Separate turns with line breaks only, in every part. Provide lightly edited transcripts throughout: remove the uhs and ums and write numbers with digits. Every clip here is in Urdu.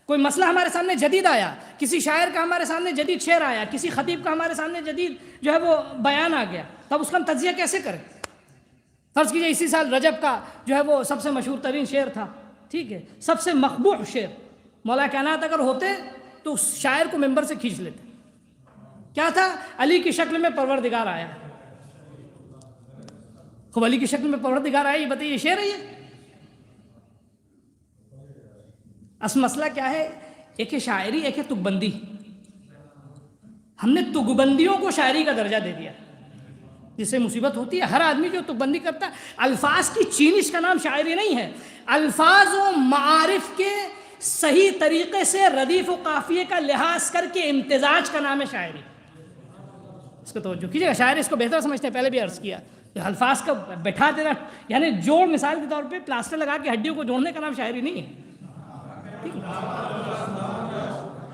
کوئی مسئلہ ہمارے سامنے جدید آیا، کسی شاعر کا ہمارے سامنے جدید شعر آیا، کسی خطیب کا ہمارے سامنے جدید جو ہے وہ بیان آ گیا، تب اس کا ہم تجزیہ کیسے کریں؟ فرض کیجئے اسی سال رجب کا جو ہے وہ سب سے مشہور ترین شعر تھا، ٹھیک ہے، سب سے مقبوح شعر، مولا کائنات اگر ہوتے تو اس شاعر کو ممبر سے کھینچ لیتے. کیا تھا؟ علی کی شکل میں پروردگار آیا. خوب علی کی شکل میں پروردگار آیا، یہ بتائیے یہ شعر ہے؟ یہ اصل مسئلہ کیا ہے؟ ایک ہے شاعری، ایک ہے تک بندی. ہم نے تک بندیوں کو شاعری کا درجہ دے دیا، جس سے مصیبت ہوتی ہے. ہر آدمی جو تک بندی کرتا ہے، الفاظ کی چینش کا نام شاعری نہیں ہے. الفاظ و معارف کے صحیح طریقے سے ردیف و قافیے کا لحاظ کر کے امتزاج کا نام ہے شاعری. اس کو توجہ کیجیے گا. شاعری اس کو بہتر سمجھتے ہیں، پہلے بھی عرض کیا. الفاظ کا بٹھا دینا یعنی جوڑ، مثال کے طور پہ پلاسٹر لگا کے ہڈیوں کو جوڑنے کا نام شاعری نہیں ہے.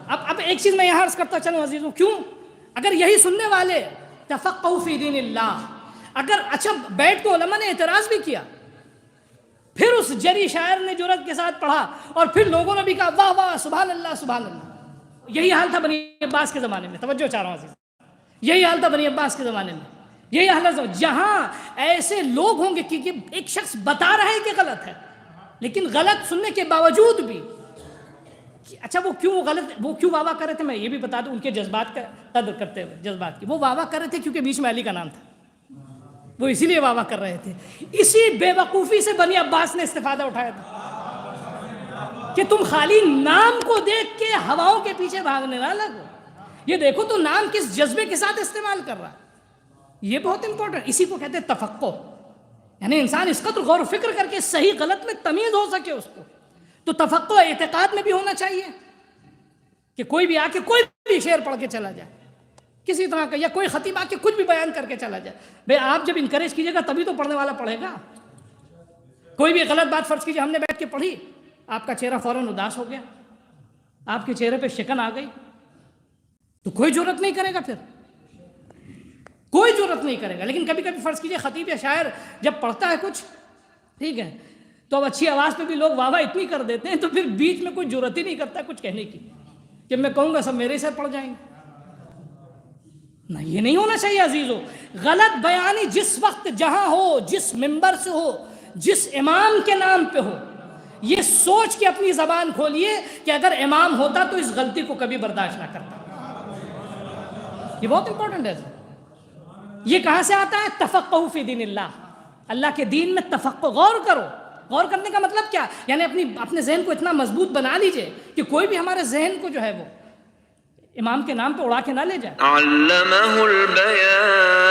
اب ایک چیز میں یہاں عرض کرتا چلوں عزیزوں، کیوں؟ اگر یہی سننے والے تفقہوا فی دین اللہ، اگر اچھا بیٹھ کے علماء نے اعتراض بھی کیا، پھر اس جری شاعر نے جرأت کے ساتھ پڑھا اور پھر لوگوں نے بھی کہا واہ واہ سبحان اللہ سبحان اللہ. یہی حال تھا بنی عباس کے زمانے میں. توجہ چاہ رہا ہوں عزیز، یہی حال تھا بنی عباس کے زمانے میں. یہی حال ہے جہاں ایسے لوگ ہوں گے کہ ایک شخص بتا رہا ہے کہ غلط ہے، لیکن غلط سننے کے باوجود بھی اچھا وہ کیوں واہ واہ کر رہے تھے، میں یہ بھی بتا دوں ان کے جذبات کا قدر کرتے ہوئے. جذبات کی وہ واہ واہ کر رہے تھے کیونکہ بیچ میں علی کا نام تھا، وہ اسی لیے واہ واہ کر رہے تھے. اسی بے وقوفی سے بنی عباس نے استفادہ اٹھایا تھا کہ تم خالی نام کو دیکھ کے ہواؤں کے پیچھے بھاگنے نہ لگو، یہ دیکھو تو نام کس جذبے کے ساتھ استعمال کر رہا ہے. یہ بہت امپورٹنٹ. اسی کو کہتے ہیں تفقہ، یعنی انسان اس قدر غور و فکر کر کے صحیح غلط میں تمیز ہو سکے اس کو. تو تفقہ اعتقاد میں بھی ہونا چاہیے کہ کوئی بھی آ کے کوئی بھی شعر پڑھ کے چلا جائے کسی طرح کا، یا کوئی خطیب آ کے کچھ بھی بیان کر کے چلا جائے. بھئی آپ جب انکریج کیجئے گا تبھی تو پڑھنے والا پڑھے گا. کوئی بھی غلط بات فرض کیجئے ہم نے بیٹھ کے پڑھی، آپ کا چہرہ فوراً اداس ہو گیا، آپ کے چہرے پہ شکن آ گئی، تو کوئی جرأت نہیں کرے گا، پھر کوئی جرأت نہیں کرے گا. لیکن کبھی کبھی فرض کیجئے خطیب یا شاعر جب پڑھتا ہے کچھ، ٹھیک ہے، تو اب اچھی آواز پہ بھی لوگ واہ واہ اتنی کر دیتے ہیں، تو پھر بیچ میں کوئی جرأت ہی نہیں کرتا کچھ کہنے کی کہ میں کہوں گا سب میرے سر پڑ جائیں گے. نہ، یہ نہیں ہونا چاہیے عزیزو. غلط بیانی جس وقت جہاں ہو، جس منبر سے ہو، جس امام کے نام پہ ہو، یہ سوچ کے اپنی زبان کھولیے کہ اگر امام ہوتا تو اس غلطی کو کبھی برداشت نہ کرتا. یہ بہت امپورٹنٹ ہے. یہ کہاں سے آتا ہے؟ تفقہوا فی دین اللہ. اللہ کے دین میں تفقہ، غور کرو. غور کرنے کا مطلب کیا؟ یعنی اپنے ذہن کو اتنا مضبوط بنا لیجئے کہ کوئی بھی ہمارے ذہن کو جو ہے وہ امام کے نام پہ اڑا کے نہ لے جائے.
علمہ البیان